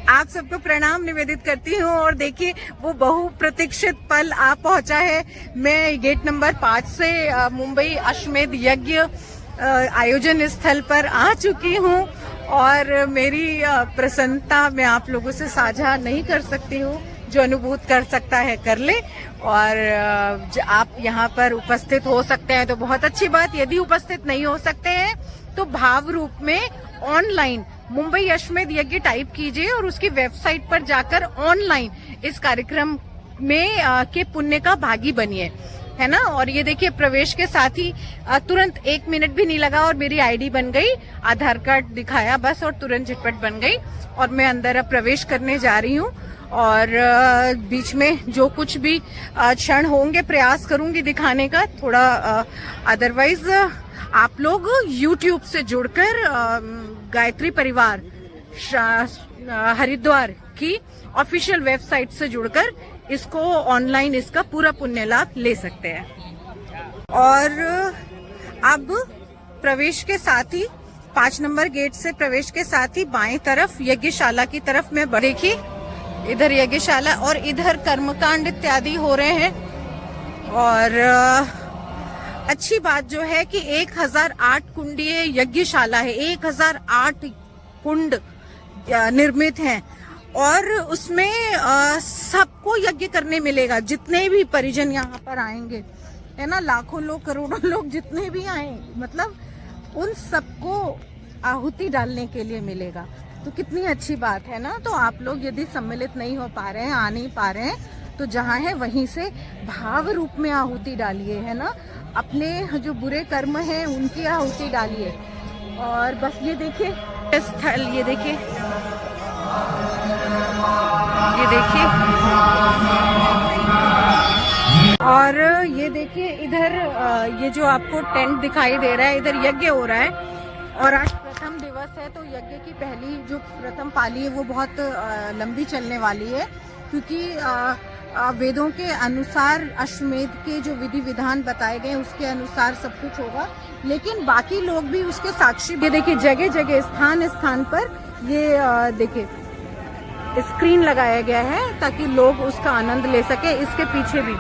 आप सबको प्रणाम निवेदित करती हूँ। और देखिए वो बहुप्रतीक्षित पल आ पहुंचा है। मैं गेट नंबर 5 से मुंबई अश्वमेध यज्ञ आयोजन स्थल पर आ चुकी हूँ और मेरी प्रसन्नता मैं आप लोगों से साझा नहीं कर सकती हूँ। जो अनुभूत कर सकता है कर ले। और आप यहाँ पर उपस्थित हो सकते हैं तो बहुत अच्छी बात। यदि उपस्थित नहीं हो सकते हैं तो भाव रूप में ऑनलाइन मुंबई अश्वमेध यज्ञ टाइप कीजिए और उसकी वेबसाइट पर जाकर ऑनलाइन इस कार्यक्रम में के पुण्य का भागी बनिए, है ना। और ये देखिए प्रवेश के साथ ही तुरंत 1 मिनट भी नहीं लगा और मेरी आईडी बन गई, आधार कार्ड दिखाया बस और तुरंत झटपट बन गई और मैं अंदर अब प्रवेश करने जा रही हूँ। और बीच में जो कुछ भी क्षण होंगे प्रयास करूंगी दिखाने का थोड़ा। अदरवाइज आप लोग YouTube से जुड़कर गायत्री परिवार हरिद्वार की ऑफिशियल वेबसाइट से जुड़कर इसको ऑनलाइन इसका पूरा पुण्य लाभ ले सकते हैं। और अब प्रवेश के साथ ही 5 नंबर गेट से प्रवेश के साथ ही बाएं तरफ यज्ञशाला की तरफ में देखिए, इधर यज्ञशाला और इधर कर्मकांड इत्यादि हो रहे हैं। और अच्छी बात जो है कि 1008 कुंडीय यज्ञशाला है, 1008 कुंड निर्मित हैं और उसमें सबको यज्ञ करने मिलेगा। जितने भी परिजन यहाँ पर आएंगे, है ना, लाखों लोग करोड़ों लोग जितने भी आए, मतलब उन सबको आहुति डालने के लिए मिलेगा। तो कितनी अच्छी बात है ना। तो आप लोग यदि सम्मिलित नहीं हो पा रहे हैं, आ नहीं पा रहे हैं, तो जहाँ है वहीं से भाव रूप में आहुति डालिए, है ना। अपने जो बुरे कर्म हैं उनकी आहुति डालिए। और बस ये देखिए स्थल, ये देखिए, ये देखिए, और ये देखिए इधर ये जो आपको टेंट दिखाई दे रहा है, इधर यज्ञ हो रहा है। और आज प्रथम दिवस है तो यज्ञ की पहली जो प्रथम पाली है वो बहुत लंबी चलने वाली है, क्योंकि वेदों के अनुसार अश्वमेध के जो विधि विधान बताए गए उसके अनुसार सब कुछ होगा, लेकिन बाकी लोग भी उसके साक्षी। ये देखिए जगह जगह स्थान स्थान पर ये देखिए स्क्रीन लगाया गया है ताकि लोग उसका आनंद ले सके। इसके पीछे भी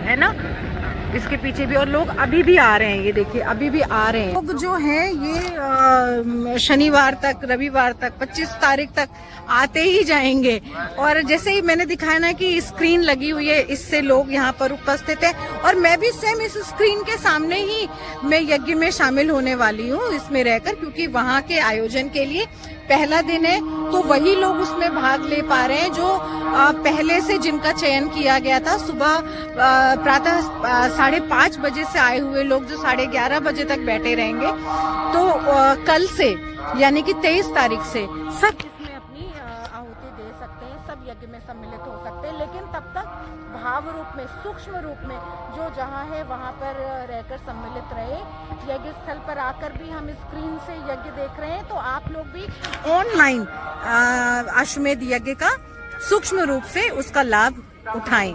है ना, इसके पीछे भी, और लोग अभी भी आ रहे हैं। ये देखिए अभी भी आ रहे हैं लोग जो हैं। ये शनिवार तक, रविवार तक, 25 तारीख तक आते ही जाएंगे। और जैसे ही मैंने दिखाया ना कि स्क्रीन लगी हुई है, इससे लोग यहाँ पर उपस्थित हैं और मैं भी सेम इस स्क्रीन के सामने ही मैं यज्ञ में शामिल होने वाली हूँ इसमें रहकर, क्योंकि वहाँ के आयोजन के लिए पहला दिन है तो वही लोग उसमें भाग ले पा रहे हैं जो पहले से जिनका चयन किया गया था। सुबह प्रातः 5:30 बजे से आए हुए लोग जो 11:30 बजे तक बैठे रहेंगे। तो कल से यानी कि 23 तारीख से सब इसमें अपनी आहुति दे सकते हैं, सब यज्ञ में सम्मिलित हो सकते हैं। लेकिन तब तक भाव रूप में, सूक्ष्म रूप में जो जहाँ है वहाँ पर रहकर सम्मिलित रहे। यज्ञ स्थल पर आकर भी हम स्क्रीन से यज्ञ देख रहे हैं, तो आप लोग भी ऑनलाइन अश्वमेध यज्ञ का सूक्ष्म रूप से उसका लाभ उठाएं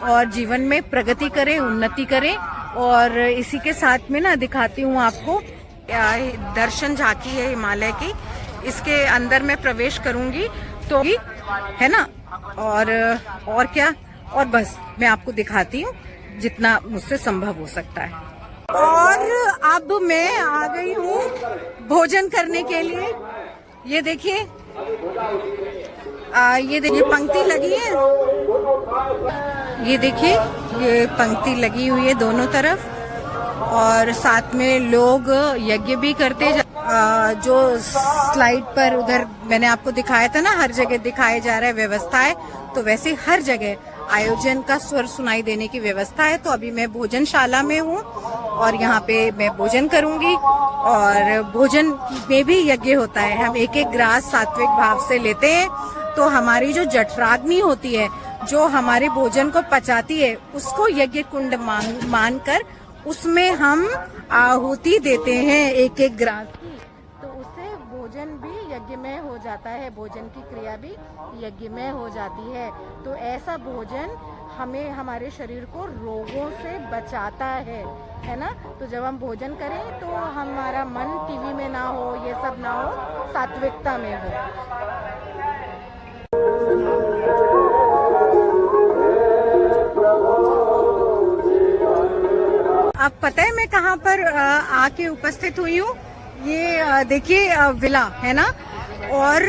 और जीवन में प्रगति करें, उन्नति करें। और इसी के साथ में ना दिखाती हूँ आपको दर्शन झांकी है हिमालय की, इसके अंदर मैं प्रवेश करूंगी तो है ना। और क्या, और बस मैं आपको दिखाती हूँ जितना मुझसे संभव हो सकता है। और अब मैं आ गई हूँ भोजन करने के लिए। ये देखिए ये देखिए पंक्ति लगी है, ये देखिए ये पंक्ति लगी हुई है दोनों तरफ और साथ में लोग यज्ञ भी करते जो स्लाइड पर उधर मैंने आपको दिखाया था ना, हर जगह दिखाया जा रहा है व्यवस्था है, तो वैसे हर जगह आयोजन का स्वर सुनाई देने की व्यवस्था है। तो अभी मैं भोजनशाला में हूँ और यहाँ पे मैं भोजन करूंगी। और भोजन में भी यज्ञ होता है, हम एक एक ग्रास सात्विक भाव से लेते हैं। तो हमारी जो जठराग्नि होती है, जो हमारे भोजन को पचाती है, उसको यज्ञ कुंड मानकर उसमें हम आहुति देते हैं एक एक ग्रास की। तो उससे भोजन भी यज्ञ में हो जाता है, भोजन की क्रिया भी यज्ञ में हो जाती है। तो ऐसा भोजन हमें, हमारे शरीर को रोगों से बचाता है ना। तो जब हम भोजन करें तो हमारा मन टीवी में ना हो, ये सब ना हो, सात्विकता में हो। मैं कहाँ पर आके उपस्थित हुई हूँ। ये देखिए विला है ना, और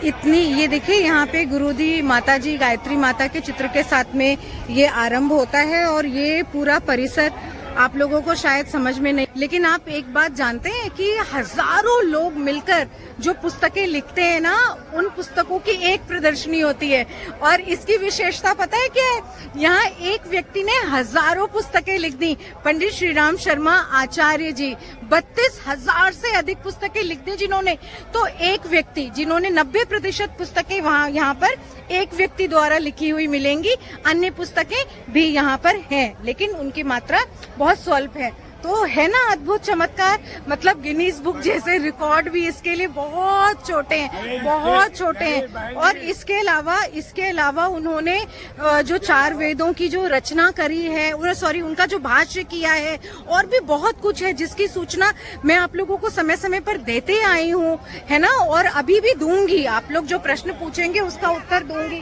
इतनी ये देखिए यहाँ पे गुरुदी माता जी गायत्री माता के चित्र के साथ में ये आरंभ होता है। और ये पूरा परिसर आप लोगों को शायद समझ में नहीं, लेकिन आप एक बात जानते हैं कि हजारों लोग मिलकर जो पुस्तकें लिखते हैं ना, उन पुस्तकों की एक प्रदर्शनी होती है। और इसकी विशेषता पता है क्या है? यहाँ एक व्यक्ति ने हजारों पुस्तकें लिख दी। पंडित श्री राम शर्मा आचार्य जी 32,000 से अधिक पुस्तकें लिख दी जिन्होंने। तो एक व्यक्ति जिन्होंने 90% पुस्तकें वहाँ यहाँ पर एक व्यक्ति द्वारा लिखी हुई मिलेंगी। अन्य पुस्तकें भी यहाँ पर हैं, लेकिन उनकी मात्रा बहुत स्वल्प है। तो है ना अद्भुत चमत्कार, मतलब गिनीज बुक जैसे रिकॉर्ड भी इसके लिए बहुत छोटे हैं, बहुत छोटे हैं। और इसके अलावा उन्होंने जो 4 वेदों की जो रचना करी है, उनका जो भाष्य किया है, और भी बहुत कुछ है जिसकी सूचना मैं आप लोगों को समय समय पर देते आई हूँ, है ना, और अभी भी दूंगी। आप लोग जो प्रश्न पूछेंगे उसका उत्तर दूंगी।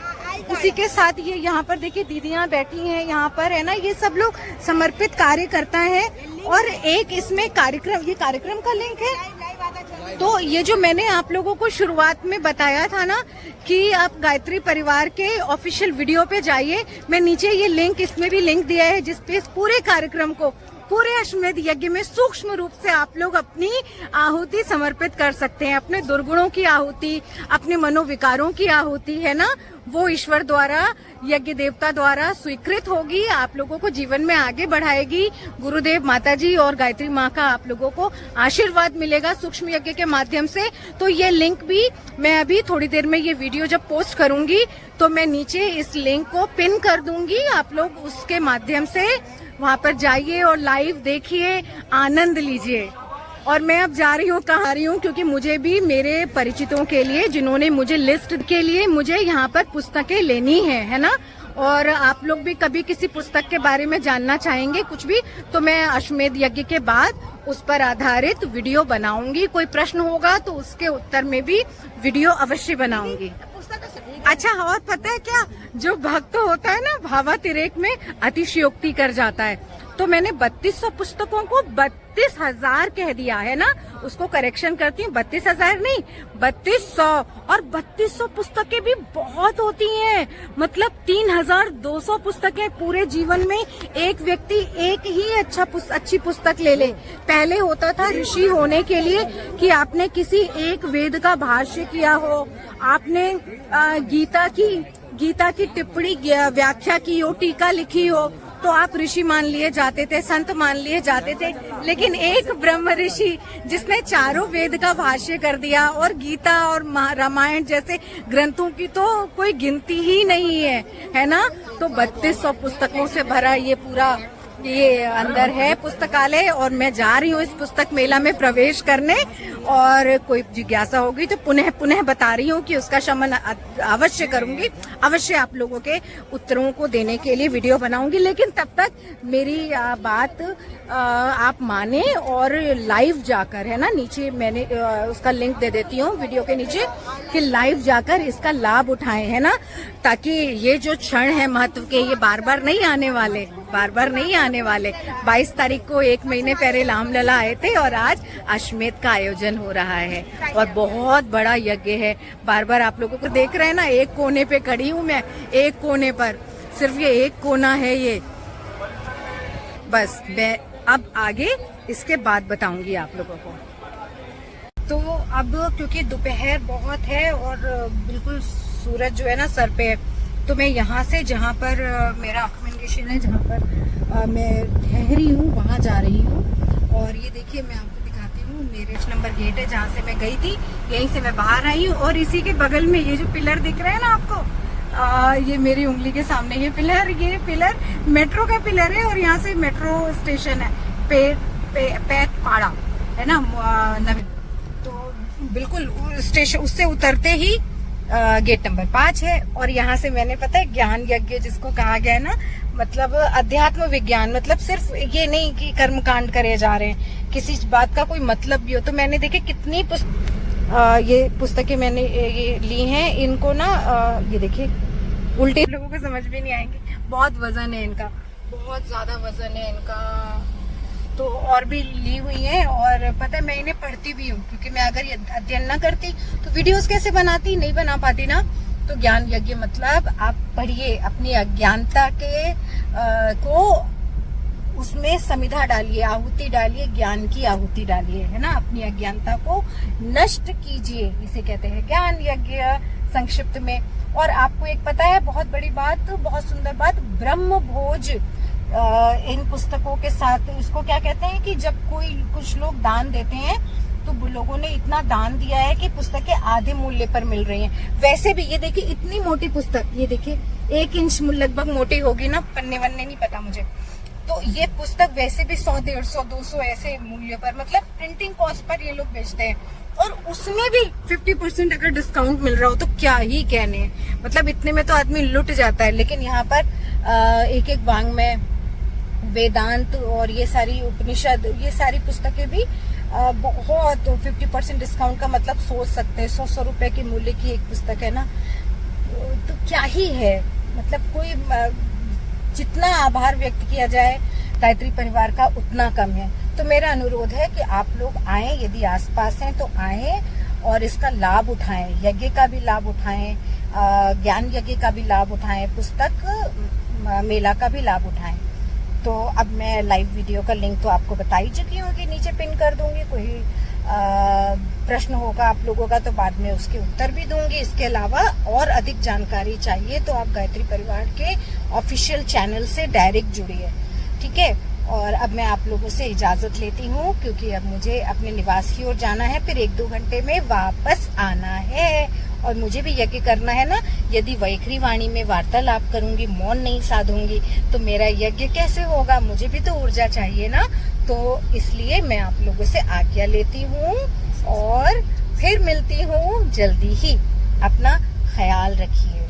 उसी के साथ ये यहाँ पर देखिए दीदियाँ बैठी हैं यहाँ पर, है ना, ये सब लोग समर्पित कार्य करता है। और एक इसमें कार्यक्रम का लिंक है। तो ये जो मैंने आप लोगों को शुरुआत में बताया था ना कि आप गायत्री परिवार के ऑफिशियल वीडियो पे जाइए, मैं नीचे ये लिंक, इसमें भी लिंक दिया है जिसपे इस पूरे कार्यक्रम को, पूरे अश्वमेध यज्ञ में सूक्ष्म रूप से आप लोग अपनी आहुति समर्पित कर सकते हैं। अपने दुर्गुणों की आहुति, अपने मनोविकारों की आहुति, है ना, वो ईश्वर द्वारा, यज्ञ देवता द्वारा स्वीकृत होगी, आप लोगों को जीवन में आगे बढ़ाएगी। गुरुदेव माता जी और गायत्री माँ का आप लोगों को आशीर्वाद मिलेगा सूक्ष्म यज्ञ के माध्यम से। तो ये लिंक भी मैं अभी थोड़ी देर में, ये वीडियो जब पोस्ट करूंगी तो मैं नीचे इस लिंक को पिन कर दूंगी। आप लोग उसके माध्यम से वहां पर जाइए और लाइव देखिए, आनंद लीजिए। और मैं अब जा रही हूँ, कहाँ आ रही हूँ, क्योंकि मुझे भी मेरे परिचितों के लिए, जिन्होंने मुझे लिस्ट के लिए मुझे यहाँ पर पुस्तकें लेनी है ना। और आप लोग भी कभी किसी पुस्तक के बारे में जानना चाहेंगे कुछ भी, तो मैं अश्वमेध यज्ञ के बाद उस पर आधारित वीडियो बनाऊंगी। कोई प्रश्न होगा तो उसके उत्तर में भी वीडियो अवश्य बनाऊंगी। अच्छा, और पता है क्या, जो भक्त होता है ना, भावातिरेक में अतिशयोक्ति कर जाता है। तो मैंने 3200 पुस्तकों को 32,000 कह दिया है ना, उसको करेक्शन करती हूँ, 32,000 नहीं 3200। और 3200 पुस्तकें भी बहुत होती हैं, मतलब 3,200 पुस्तकें पूरे जीवन में एक व्यक्ति एक ही अच्छी पुस्तक ले ले। पहले होता था ऋषि होने के लिए कि आपने किसी एक वेद का भाष्य किया हो, आपने गीता की टिप्पणी, व्याख्या की हो, टीका लिखी हो, तो आप ऋषि मान लिए जाते थे, संत मान लिए जाते थे। लेकिन एक ब्रह्म ऋषि जिसने चारों वेद का भाष्य कर दिया, और गीता और रामायण जैसे ग्रंथों की तो कोई गिनती ही नहीं है ना। तो 3200 पुस्तकों से भरा ये पूरा ये अंदर है पुस्तकालय, और मैं जा रही हूँ इस पुस्तक मेला में प्रवेश करने। और कोई जिज्ञासा होगी तो पुनः बता रही हूँ कि उसका शमन अवश्य करूंगी, अवश्य आप लोगों के उत्तरों को देने के लिए वीडियो बनाऊंगी। लेकिन तब तक मेरी बात आप माने और लाइव जाकर, है ना, नीचे मैंने उसका लिंक दे देती हूँ वीडियो के नीचे, कि लाइव जाकर इसका लाभ उठाएं, है ना, ताकि ये जो क्षण है महत्व के, ये बार बार नहीं आने वाले, 22 तारीख को 1 महीने पहले रामलला आए थे, और आज अश्वमेध का आयोजन हो रहा है और बहुत बड़ा यज्ञ है। बार बार आप लोगों को देख रहे हैं ना, एक कोने पे खड़ी हूँ मैं, एक कोने पर, सिर्फ ये एक कोना है ये। बस मैं अब आगे इसके बाद बताऊंगी आप लोगों को। तो अब क्योंकि दोपहर बहुत है और बिल्कुल सूरज जो है ना सर पे है, तो मैं यहाँ से, जहाँ पर मेरा अकोमोडेशन है, जहाँ पर मैं ठहरी हूँ, वहाँ जा रही हूँ। और ये देखिए मैं आपको दिखाती हूँ, मैरिज नंबर गेट है जहाँ से मैं गई थी, यहीं से मैं बाहर आई हूँ। और इसी के बगल में ये जो पिलर दिख रहा है ना आपको, ये मेरी उंगली के सामने ये पिलर मेट्रो का पिलर है, और यहाँ से मेट्रो स्टेशन है पेटपाड़ा, है ना, नवीन। तो बिल्कुल स्टेशन, उससे उतरते ही गेट नंबर 5 है। और यहाँ से मैंने, पता है, ज्ञान यज्ञ जिसको कहा गया है ना, मतलब अध्यात्म विज्ञान, मतलब सिर्फ ये नहीं कि कर्मकांड करे जा रहे हैं, किसी बात का कोई मतलब भी हो। तो मैंने देखे कितनी ये पुस्तकें मैंने ये ली हैं, इनको ना ये देखिए उल्टे, लोगों को समझ भी नहीं आएंगे, बहुत वजन है इनका, बहुत ज्यादा वजन है इनका। तो और भी ली हुई है। और पता है मैं इन्हें पढ़ती भी हूँ, क्योंकि मैं अगर ये अध्ययन ना करती तो वीडियोस कैसे बनाती, नहीं बना पाती ना। तो ज्ञान यज्ञ मतलब आप पढ़िए, अपनी अज्ञानता के को उसमें समिधा डालिए, आहुति डालिए, ज्ञान की आहुति डालिए, है ना। अपनी अज्ञानता को नष्ट कीजिए, इसे कहते हैं ज्ञान यज्ञ संक्षिप्त में। और आपको एक पता है बहुत बड़ी बात, बहुत सुंदर बात, ब्रह्म भोज इन पुस्तकों के साथ, इसको क्या कहते हैं कि जब कोई कुछ लोग दान देते हैं तो लोगों ने इतना दान दिया है कि पुस्तकें आधे मूल्य पर मिल रही हैं। वैसे भी ये देखिए इतनी मोटी पुस्तक, ये देखिए 1 इंच लगभग मोटी होगी ना, पन्ने वन्ने नहीं पता मुझे। तो ये पुस्तक वैसे भी 100, 150, 200 ऐसे मूल्य पर, मतलब प्रिंटिंग कॉस्ट पर ये लोग बेचते हैं। और उसमें भी 50% अगर डिस्काउंट मिल रहा हो तो क्या ही कहने, मतलब इतने में तो आदमी लुट जाता है। लेकिन यहाँ पर एक एक वाङ्मय, वेदांत और ये सारी उपनिषद, ये सारी पुस्तकें भी बहुत 50% डिस्काउंट का मतलब सोच सकते हैं। 100 रुपए के मूल्य की एक पुस्तक है ना, तो क्या ही है, मतलब कोई जितना आभार व्यक्त किया जाए गायत्री परिवार का उतना कम है। तो मेरा अनुरोध है कि आप लोग आए, यदि आसपास हैं तो आए और इसका लाभ उठाएं, यज्ञ का भी लाभ उठाएं, ज्ञान यज्ञ का भी लाभ उठाएं, पुस्तक मेला का भी लाभ उठाएं। तो अब मैं लाइव वीडियो का लिंक तो आपको बता ही चुकी हूँ कि नीचे पिन कर दूंगी। कोई प्रश्न होगा आप लोगों का तो बाद में उसके उत्तर भी दूंगी। इसके अलावा और अधिक जानकारी चाहिए तो आप गायत्री परिवार के ऑफिशियल चैनल से डायरेक्ट जुड़िए, ठीक है। और अब मैं आप लोगों से इजाजत लेती हूँ, क्योंकि अब मुझे अपने निवास की ओर जाना है, फिर 1-2 घंटे में वापस आना है। और मुझे भी यज्ञ करना है ना। यदि वैखरी वाणी में वार्तालाप करूंगी, मौन नहीं साधूंगी, तो मेरा यज्ञ कैसे होगा? मुझे भी तो ऊर्जा चाहिए ना। तो इसलिए मैं आप लोगों से आज्ञा लेती हूँ और फिर मिलती हूँ जल्दी ही। अपना ख्याल रखिए।